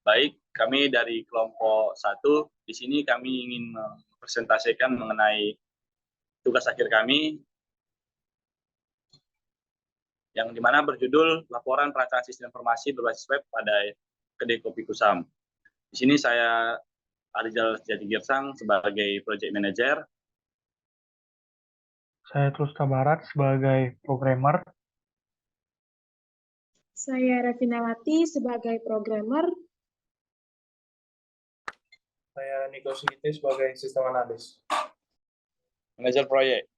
Baik, kami dari kelompok 1, di sini kami ingin mempresentasikan mengenai tugas akhir kami, yang dimana berjudul Laporan Perancangan Sistem Informasi Berbasis Web pada Kedai Kopi Kusam. Di sini saya Arizal Jati Girsang sebagai Project Manager. Saya Trusta Barat sebagai programmer. Saya Revinawati sebagai programmer. Saya Niko Sugite sebagai sistem analis. Manajer proyek,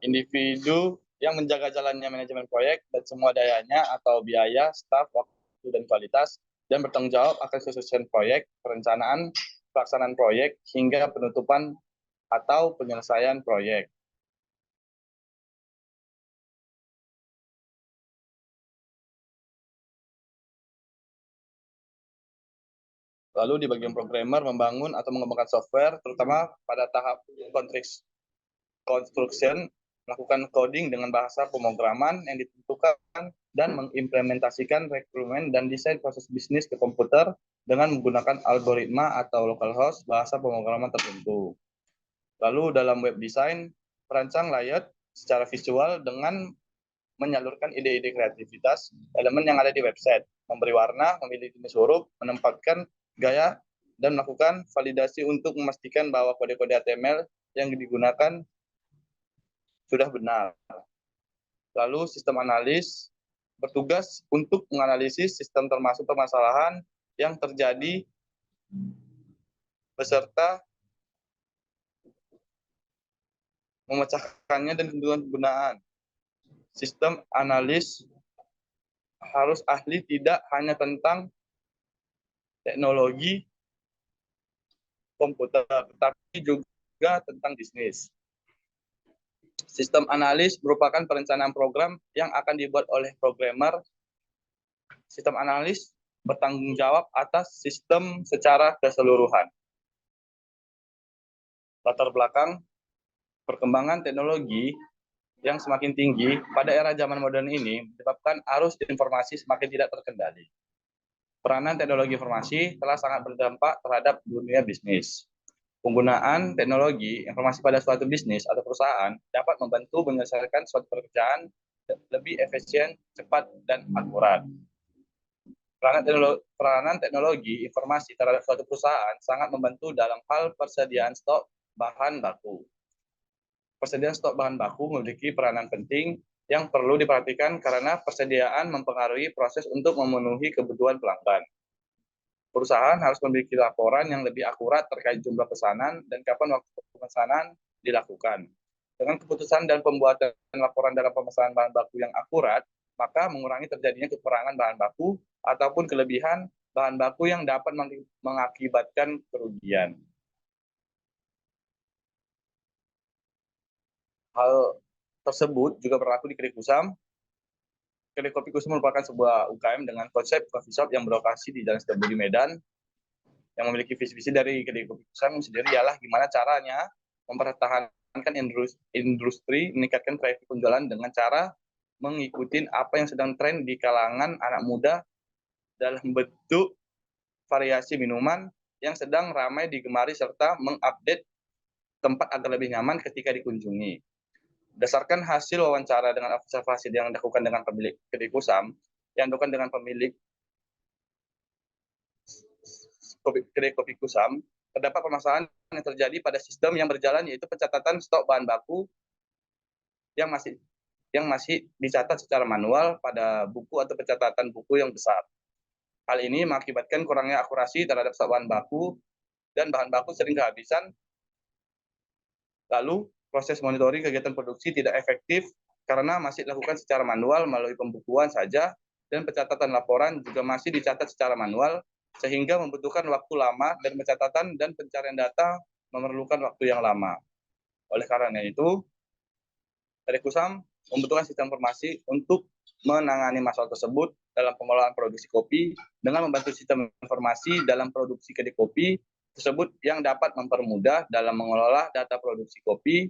individu yang menjaga jalannya manajemen proyek dan semua dayanya atau biaya, staf, waktu, dan kualitas, dan bertanggung jawab akan kesuksesan proyek, perencanaan, pelaksanaan proyek, hingga penutupan atau penyelesaian proyek. Lalu di bagian programmer membangun atau mengembangkan software, terutama pada tahap construction, melakukan coding dengan bahasa pemrograman yang ditentukan dan mengimplementasikan requirement dan desain proses bisnis ke komputer dengan menggunakan algoritma atau localhost bahasa pemrograman tertentu. Lalu dalam web design, perancang layout secara visual dengan menyalurkan ide-ide kreativitas elemen yang ada di website, memberi warna, memilih jenis huruf, menempatkan gaya, dan melakukan validasi untuk memastikan bahwa kode-kode HTML yang digunakan sudah benar. Lalu sistem analis bertugas untuk menganalisis sistem termasuk permasalahan yang terjadi beserta memecahkannya dan ketentuan penggunaan. Sistem analis harus ahli tidak hanya tentang teknologi komputer, tetapi juga tentang bisnis. Sistem analis merupakan perencanaan program yang akan dibuat oleh programmer. Sistem analis bertanggung jawab atas sistem secara keseluruhan. Latar belakang perkembangan teknologi yang semakin tinggi pada era zaman modern ini menyebabkan arus informasi semakin tidak terkendali. Peranan teknologi informasi telah sangat berdampak terhadap dunia bisnis. Penggunaan teknologi informasi pada suatu bisnis atau perusahaan dapat membantu menyelesaikan suatu pekerjaan lebih efisien, cepat, dan akurat. Peranan teknologi informasi terhadap suatu perusahaan sangat membantu dalam hal persediaan stok bahan baku. Persediaan stok bahan baku memiliki peranan penting yang perlu diperhatikan karena persediaan mempengaruhi proses untuk memenuhi kebutuhan pelanggan. Perusahaan harus memiliki laporan yang lebih akurat terkait jumlah pesanan dan kapan waktu pemesanan dilakukan. Dengan keputusan dan pembuatan laporan dalam pemesanan bahan baku yang akurat, maka mengurangi terjadinya kekurangan bahan baku ataupun kelebihan bahan baku yang dapat mengakibatkan kerugian. Hal tersebut juga berlaku di Kedai Kusam. Kedai Kopi Kusam merupakan sebuah UKM dengan konsep coffee shop yang berlokasi di Jalan Setiabudi, Medan. Yang memiliki visi-visi dari Kedai Kopi Kusam sendiri ialah gimana caranya mempertahankan industri, meningkatkan traffic penjualan dengan cara mengikuti apa yang sedang tren di kalangan anak muda dalam bentuk variasi minuman yang sedang ramai digemari serta mengupdate tempat agar lebih nyaman ketika dikunjungi. Berdasarkan hasil wawancara dengan observasi yang dilakukan dengan pemilik Kedai Kusam, yang dilakukan dengan pemilik Kedai Kopi Kusam, terdapat permasalahan yang terjadi pada sistem yang berjalan, yaitu pencatatan stok bahan baku yang masih dicatat secara manual pada buku atau pencatatan buku yang besar. Hal ini mengakibatkan kurangnya akurasi terhadap stok bahan baku dan bahan baku sering kehabisan. Lalu proses monitoring kegiatan produksi tidak efektif karena masih dilakukan secara manual melalui pembukuan saja, dan pencatatan laporan juga masih dicatat secara manual sehingga membutuhkan waktu lama dan pencatatan dan pencarian data memerlukan waktu yang lama. Oleh karena itu, Kedai Kusam membutuhkan sistem informasi untuk menangani masalah tersebut dalam pengelolaan produksi kopi dengan membantu sistem informasi dalam produksi kedai kopi tersebut yang dapat mempermudah dalam mengelola data produksi kopi,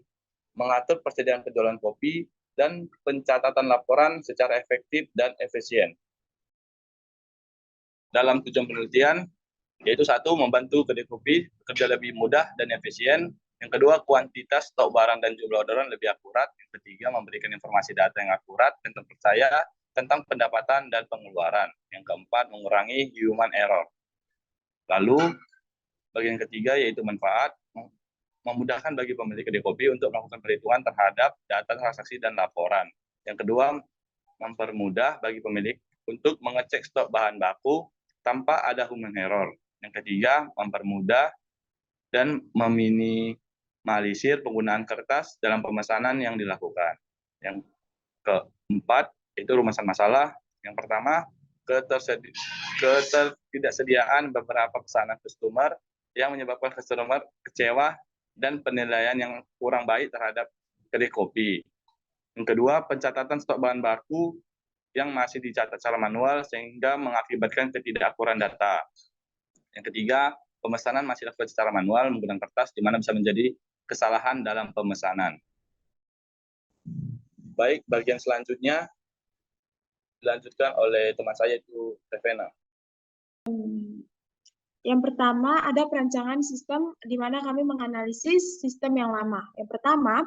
mengatur persediaan penjualan kopi, dan pencatatan laporan secara efektif dan efisien. Dalam tujuan penelitian, Yaitu satu, membantu kedai kopi bekerja lebih mudah dan efisien. Yang kedua, kuantitas stok barang dan jumlah orderan lebih akurat. Yang ketiga, memberikan informasi data yang akurat dan terpercaya tentang pendapatan dan pengeluaran. Yang keempat, mengurangi human error. Lalu, bagian ketiga yaitu manfaat, memudahkan bagi pemilik kedai kopi untuk melakukan perhitungan terhadap data transaksi dan laporan. Yang kedua, mempermudah bagi pemilik untuk mengecek stok bahan baku tanpa ada human error. Yang ketiga, mempermudah dan meminimalisir penggunaan kertas dalam pemesanan yang dilakukan. Yang keempat, itu rumusan masalah. Yang pertama, ketidaksediaan beberapa pesanan customer yang menyebabkan customer kecewa dan penilaian yang kurang baik terhadap kedai kopi. Yang kedua, pencatatan stok bahan baku yang masih dicatat secara manual sehingga mengakibatkan ketidakakuran data. Yang ketiga, pemesanan masih dilakukan secara manual menggunakan kertas, di mana bisa menjadi kesalahan dalam pemesanan. Baik, bagian selanjutnya dilanjutkan oleh teman saya, itu Revena. Yang pertama, ada perancangan sistem di mana kami menganalisis sistem yang lama. Yang pertama,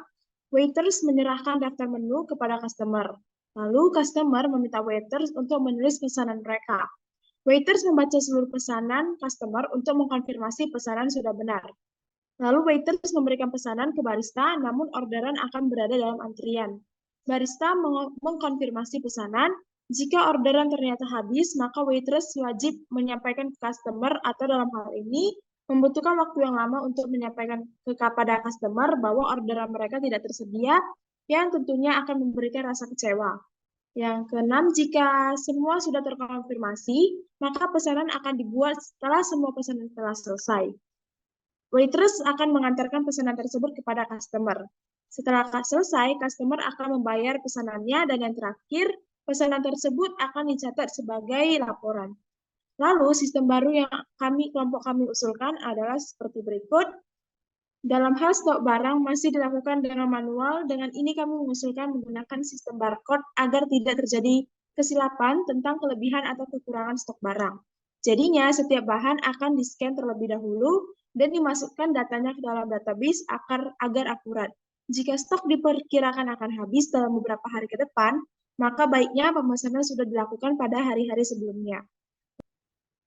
waiters menyerahkan daftar menu kepada customer. Lalu, customer meminta waiters untuk menulis pesanan mereka. Waiters membaca seluruh pesanan customer untuk mengkonfirmasi pesanan sudah benar. Lalu, waiters memberikan pesanan ke barista, namun orderan akan berada dalam antrian. Barista mengkonfirmasi pesanan. Jika orderan ternyata habis, maka waitress wajib menyampaikan ke customer atau dalam hal ini membutuhkan waktu yang lama untuk menyampaikan kepada customer bahwa orderan mereka tidak tersedia, yang tentunya akan memberikan rasa kecewa. Yang keenam, jika semua sudah terkonfirmasi, maka pesanan akan dibuat setelah semua pesanan telah selesai. Waitress akan mengantarkan pesanan tersebut kepada customer. Setelah selesai, customer akan membayar pesanannya, dan yang terakhir, pesanan tersebut akan dicatat sebagai laporan. Lalu, sistem baru yang kelompok kami usulkan adalah seperti berikut. Dalam hal stok barang masih dilakukan dengan manual, dengan ini kami mengusulkan menggunakan sistem barcode agar tidak terjadi kesilapan tentang kelebihan atau kekurangan stok barang. Jadinya, setiap bahan akan di-scan terlebih dahulu dan dimasukkan datanya ke dalam database agar akurat. Jika stok diperkirakan akan habis dalam beberapa hari ke depan, maka baiknya pemesanan sudah dilakukan pada hari-hari sebelumnya.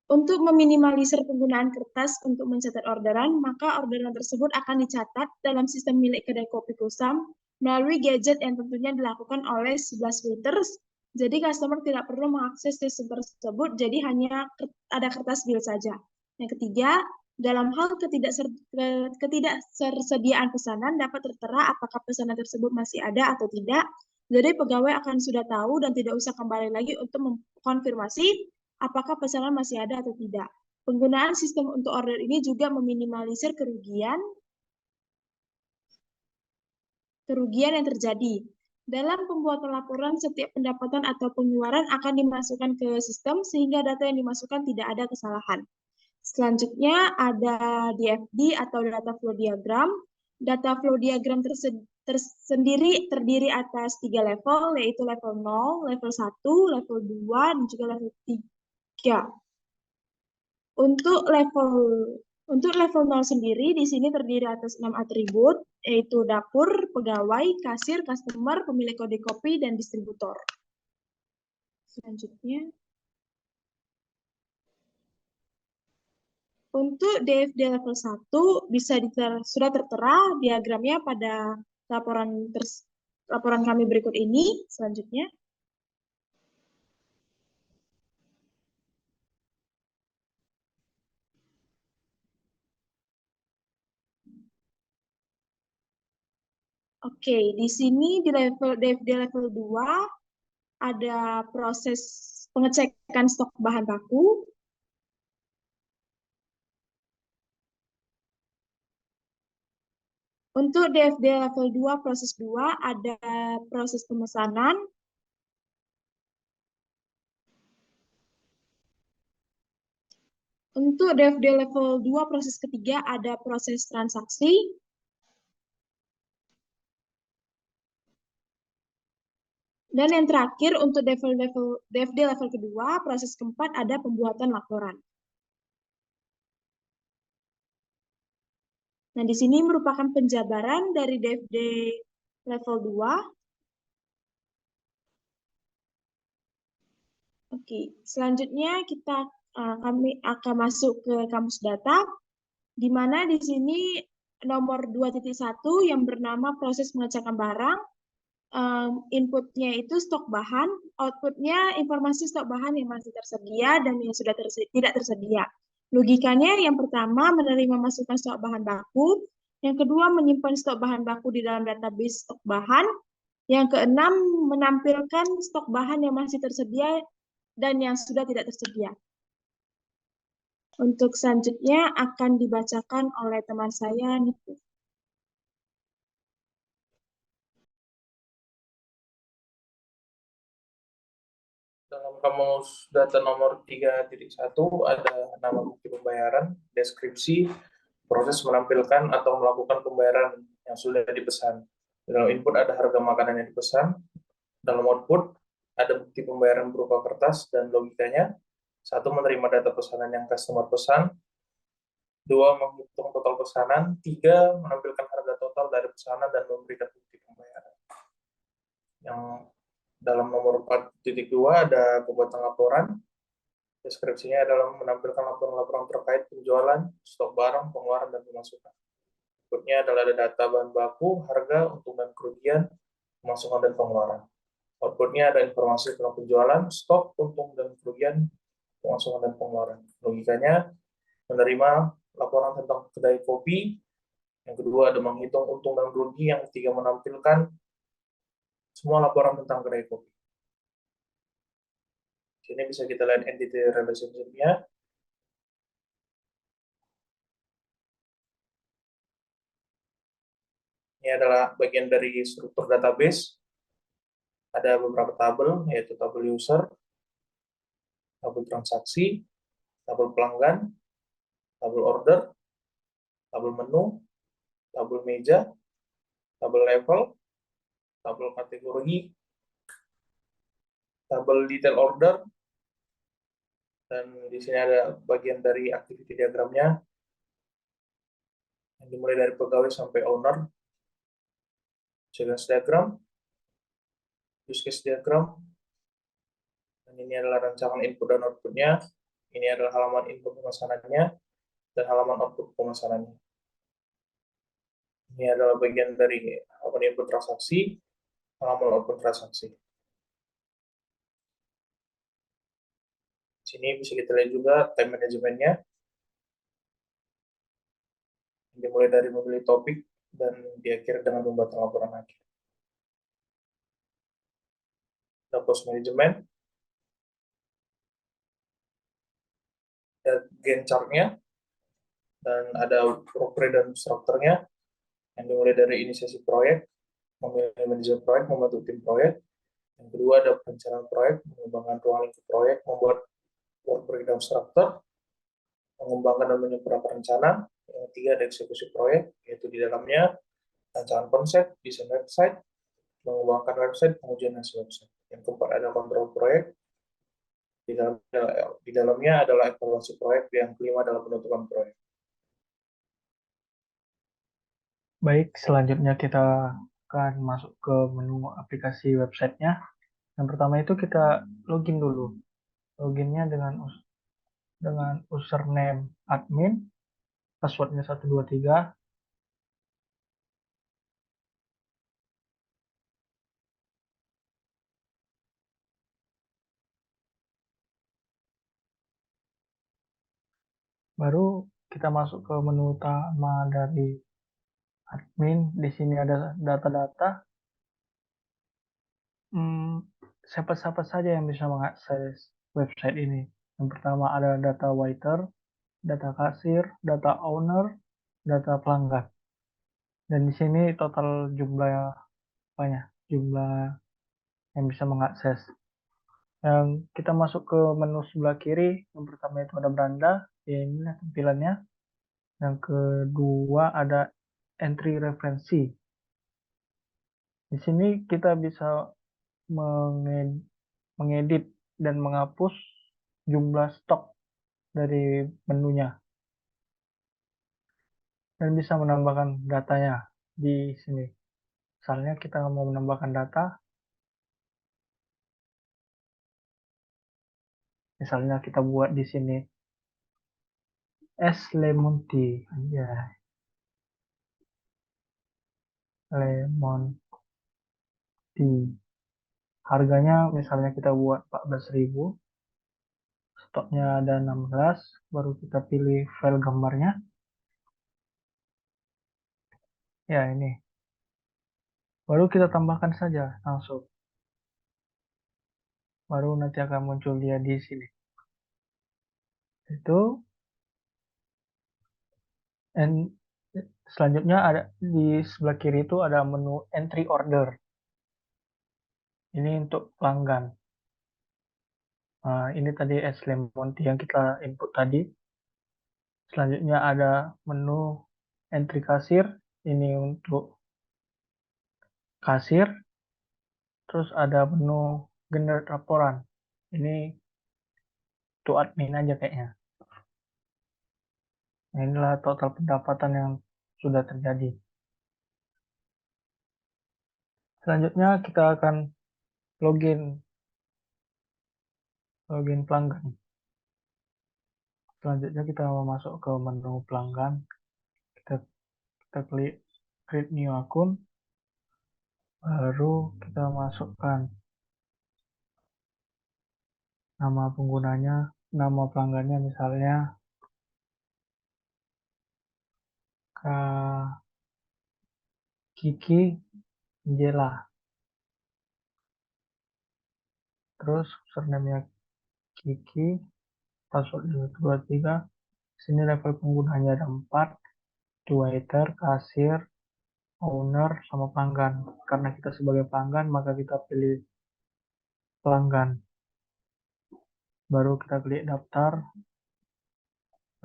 Untuk meminimalisir penggunaan kertas untuk mencatat orderan, maka orderan tersebut akan dicatat dalam sistem milik kedai kopi Kusam melalui gadget yang tentunya dilakukan oleh 11 waiters. Jadi customer tidak perlu mengakses sistem tersebut, jadi hanya ada kertas bill saja. Yang ketiga, dalam hal ketidaksediaan pesanan dapat tertera apakah pesanan tersebut masih ada atau tidak. Jadi pegawai akan sudah tahu dan tidak usah kembali lagi untuk mengkonfirmasi apakah pesanan masih ada atau tidak. Penggunaan sistem untuk order ini juga meminimalisir kerugian yang terjadi. Dalam pembuatan laporan, setiap pendapatan atau pengeluaran akan dimasukkan ke sistem sehingga data yang dimasukkan tidak ada kesalahan. Selanjutnya ada DFD atau data flow diagram. Data flow diagram tersendiri terdiri atas 3 level, yaitu level 0, level 1, level 2, dan juga level 3. Untuk level 0 sendiri, di sini terdiri atas 6 atribut, yaitu dapur, pegawai, kasir, customer, pemilik kode kopi, dan distributor. Selanjutnya, untuk DFD level 1 sudah tertera diagramnya pada laporan kami berikut ini. Selanjutnya. Oke, di sini di level DFD level 2 ada proses pengecekan stok bahan baku. Untuk DFD level 2 proses 2 ada proses pemesanan. Untuk DFD level 2 proses ketiga ada proses transaksi. Dan yang terakhir untuk DFD level kedua, proses keempat ada pembuatan laporan. Nah, di sini merupakan penjabaran dari DFD level 2. Oke, selanjutnya kami akan masuk ke kampus data, di mana di sini nomor 2.1 yang bernama proses pengecekan barang. Inputnya itu stok bahan, outputnya informasi stok bahan yang masih tersedia dan yang sudah tidak tersedia. Logikanya yang pertama menerima masukan stok bahan baku, yang kedua menyimpan stok bahan baku di dalam database stok bahan, yang keenam menampilkan stok bahan yang masih tersedia dan yang sudah tidak tersedia. Untuk selanjutnya akan dibacakan oleh teman saya, Niku. Dalam kamus data nomor 3.1 ada nama bukti pembayaran, deskripsi, proses menampilkan atau melakukan pembayaran yang sudah dipesan. Dalam input ada harga makanan yang dipesan. Dalam output ada bukti pembayaran berupa kertas dan logikanya. 1. Menerima data pesanan yang customer pesan. 2. Menghitung total pesanan. 3. Menampilkan harga total dari pesanan dan memberikan bukti pembayaran. Yang dalam nomor 4.2 ada pembuatan laporan. Deskripsinya adalah menampilkan laporan-laporan terkait penjualan, stok barang, pengeluaran, dan pemasukan. Berikutnya adalah ada data bahan baku, harga, untung dan kerugian, pemasukan dan pengeluaran. Outputnya ada informasi tentang penjualan, stok, untung dan kerugian, pemasukan dan pengeluaran. Logikanya menerima laporan tentang kedai kopi. Yang kedua ada menghitung untung dan rugi. Yang ketiga menampilkan semua laporan tentang kedai kopi. Sini bisa kita lihat entity relationship-nya. Ini adalah bagian dari struktur database. Ada beberapa tabel, yaitu tabel user, tabel transaksi, tabel pelanggan, tabel order, tabel menu, tabel meja, tabel level, tabel kategori, tabel detail order, dan di sini ada bagian dari activity diagramnya, yang dimulai dari pegawai sampai owner, sequence diagram, use case diagram, dan ini adalah rancangan input dan outputnya. Ini adalah halaman input pemesanannya dan halaman output pemesanannya. Ini adalah bagian dari halaman input transaksi, halaman output transaksi. Sini bisa kita lihat juga time manajemennya, dimulai dari memilih topik dan diakhiri dengan membuat laporan akhir. Ada cost management, ada Gantt chart-nya, dan ada workflow dan strukturnya, yang dimulai dari inisiasi proyek, memilih manajer proyek, membentuk tim proyek. Yang kedua ada perencanaan proyek, mengembangkan ruang lingkup proyek, membuat work breakdown struktur, mengembangkan dan menyempurnakan rencana. Yang ketiga ada eksekusi proyek, yaitu di dalamnya rancangan konsep, desain website, mengembangkan website, pengujian hasil website. Yang keempat ada kontrol proyek, di dalamnya adalah evaluasi proyek. Yang kelima adalah penutupan proyek. Baik, selanjutnya kita akan masuk ke menu aplikasi websitenya. Yang pertama itu kita login dulu. Loginnya dengan username admin, passwordnya 123. Baru kita masuk ke menu utama dari admin. Di sini ada data-data. Siapa-siapa saja yang bisa mengakses website ini. Yang pertama ada data waiter, data kasir, data owner, data pelanggan. Dan di sini total jumlah jumlah yang bisa mengakses. Yang kita masuk ke menu sebelah kiri, yang pertama itu ada beranda, ya ini tampilannya. Yang kedua ada entry referensi. Di sini kita bisa mengedit dan menghapus jumlah stok dari menunya. dan bisa menambahkan datanya di sini. Misalnya kita mau menambahkan data, misalnya kita buat di sini es lemon tea, lemon tea. Harganya misalnya kita buat 14.000, stoknya ada 16, baru kita pilih file gambarnya. Ya, ini. Baru kita tambahkan saja langsung. Baru nanti akan muncul dia di sini. Itu. And selanjutnya ada di sebelah kiri itu ada menu entry order. Ini untuk pelanggan. Ini tadi es lemon tea yang kita input tadi. Selanjutnya ada menu entry kasir. Ini untuk kasir. Terus ada menu generate laporan. Ini untuk admin aja kayaknya. Nah, inilah total pendapatan yang sudah terjadi. Selanjutnya kita akan login pelanggan. Selanjutnya kita mau masuk ke menu pelanggan. Kita klik create new akun. Baru kita masukkan nama penggunanya, nama pelanggannya misalnya Kiki Angela. Terus username-nya Kiki, password 123. Sini level penggunanya ada 4, waiter, kasir, owner, sama pelanggan. Karena kita sebagai pelanggan, maka kita pilih pelanggan. Baru kita klik daftar.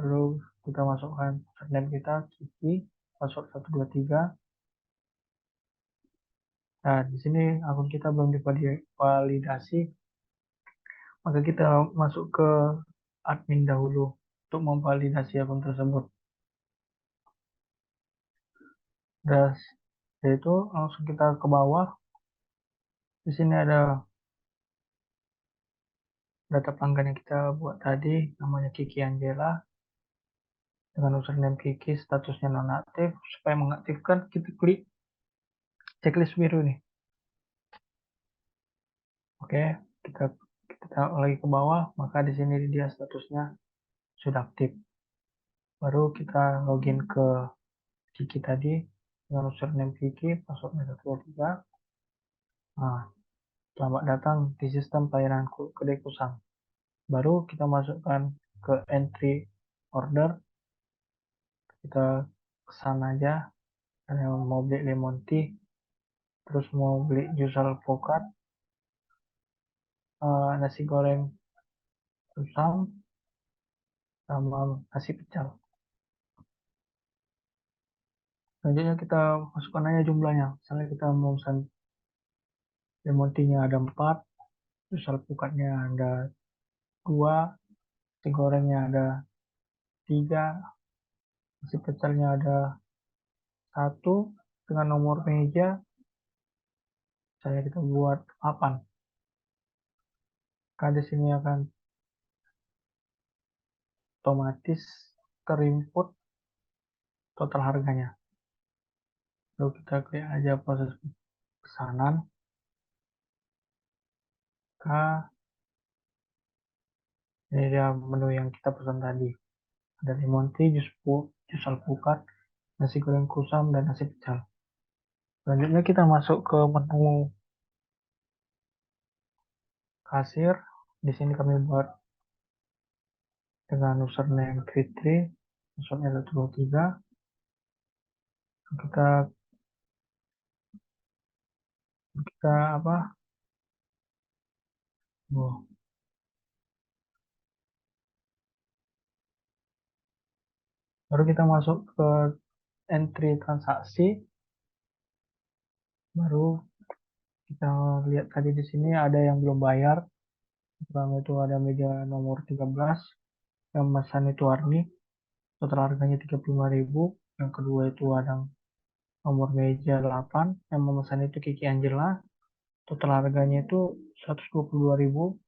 Lalu kita masukkan username kita, Kiki, password 123. Nah, di sini akun kita belum divalidasi, maka kita masuk ke admin dahulu untuk memvalidasi akun tersebut. Dan yaitu langsung kita ke bawah. Di sini ada data pelanggan yang kita buat tadi, namanya Kiki Angela. Dengan username Kiki, statusnya nonaktif. Supaya mengaktifkan, kita klik checklist biru nih. Oke, kita lagi ke bawah, maka di sini dia statusnya sudah aktif. Baru kita login ke Kiki tadi dengan username Kiki, passwordnya 123. Nah, selamat datang di sistem pelayanan kedai Kusang. Baru kita masukkan ke entry order. Kita kesana aja, karena mau beli lemon tea, terus mau beli jus alpukat, nasi goreng Kusang, sama nasi pecel. Selanjutnya kita masukkan aja jumlahnya. Misalnya kita mau pesan lemon tea-nya ada 4, jus alpukatnya ada 2, nasi gorengnya ada 3, nasi pecelnya ada 1, dengan nomor meja saya kita buat 8. Maka di sini akan otomatis terinput total harganya. Lalu kita klik aja proses pesanan. Ini dia menu yang kita pesan tadi. Ada lemon tea, jus alpukat, nasi goreng kusam, dan nasi pecel. Selanjutnya kita masuk ke menu kasir. Di sini kami buat dengan username Fitri, passwordnya 123. Kita apa? Baru kita masuk ke entry transaksi. Baru kita lihat tadi di sini ada yang belum bayar. Pertama itu ada meja nomor 13 yang pesan itu Arni. Total harganya 35.000. Yang kedua itu ada nomor meja 8, yang memesan itu Kiki Angela. Total harganya itu 122.000.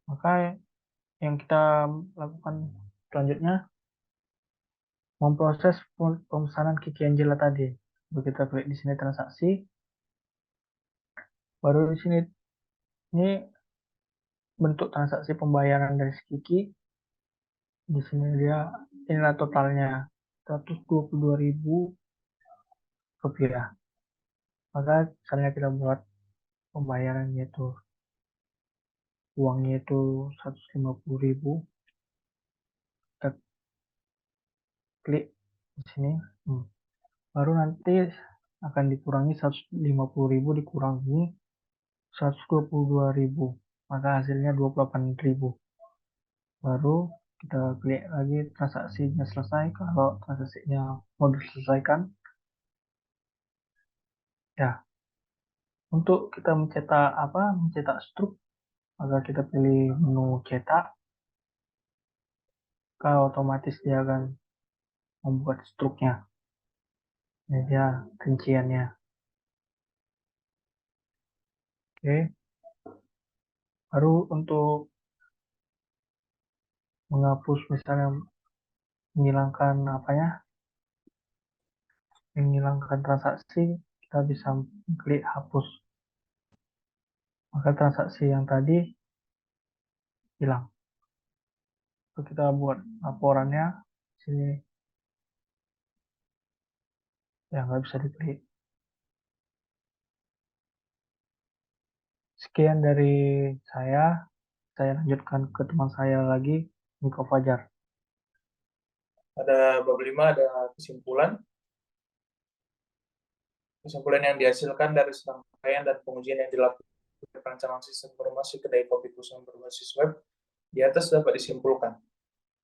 Maka yang kita lakukan selanjutnya memproses pemesanan Kiki Angela tadi. Begitu klik di sini transaksi, baru di sini ini bentuk transaksi pembayaran dari si Kiki. Di sini dia inilah totalnya 122.000 rupiah. Maka misalnya kita buat pembayarannya itu uangnya itu 150.000, kita klik di sini, baru nanti akan dikurangi 150.000 dikurangi 122.000, maka hasilnya 28.000. Baru kita klik lagi transaksinya selesai. Kalau transaksinya mau diselesaikan, ya untuk kita mencetak struk, maka kita pilih menu cetak, maka otomatis dia akan membuat struknya. Ini dia rinciannya. Oke. Baru untuk menghapus, misalnya menghilangkan transaksi, kita bisa klik hapus. Maka transaksi yang tadi hilang. Lalu kita buat laporannya sini, ya nggak bisa diklik. Sekian dari saya lanjutkan ke teman saya lagi, Niko Fajar. Pada bab 5 ada kesimpulan. Kesimpulan yang dihasilkan dari serangkaian dan pengujian yang dilakukan perancangan sistem informasi kedai kopi perusahaan berbasis web di atas dapat disimpulkan.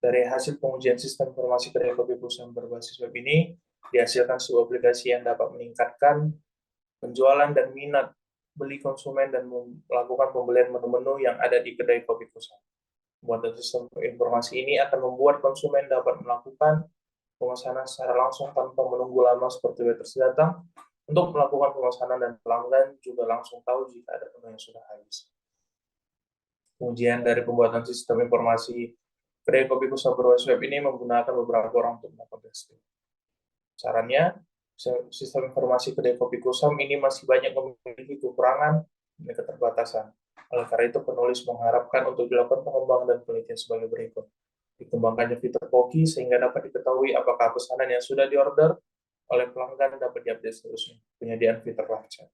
Dari hasil pengujian sistem informasi kedai kopi perusahaan berbasis web ini, dihasilkan sebuah aplikasi yang dapat meningkatkan penjualan dan minat beli konsumen dan melakukan pembelian menu-menu yang ada di kedai kopi perusahaan. Pembuatan sistem informasi ini akan membuat konsumen dapat melakukan pemesanan secara langsung tanpa menunggu lama seperti waiters datang untuk melakukan pemesanan, dan pelanggan juga langsung tahu jika ada menu yang sudah habis. Pengujian dari pembuatan sistem informasi kedai kopi perusahaan berbasis web ini menggunakan beberapa orang untuk melakukan testing. Sarannya, sistem informasi kedai kopi kusam ini masih banyak memiliki kekurangan dan keterbatasan. Oleh karena itu, penulis mengharapkan untuk dilakukan pengembangan dan penelitian sebagai berikut. Dikembangkannya fitur Poki sehingga dapat diketahui apakah pesanan yang sudah diorder oleh pelanggan dapat diupdate seterusnya. Penyediaan fitur live chat.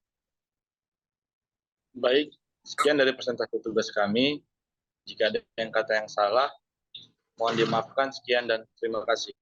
Baik, sekian dari presentasi tugas kami. Jika ada yang kata yang salah, mohon dimaafkan. Sekian dan terima kasih.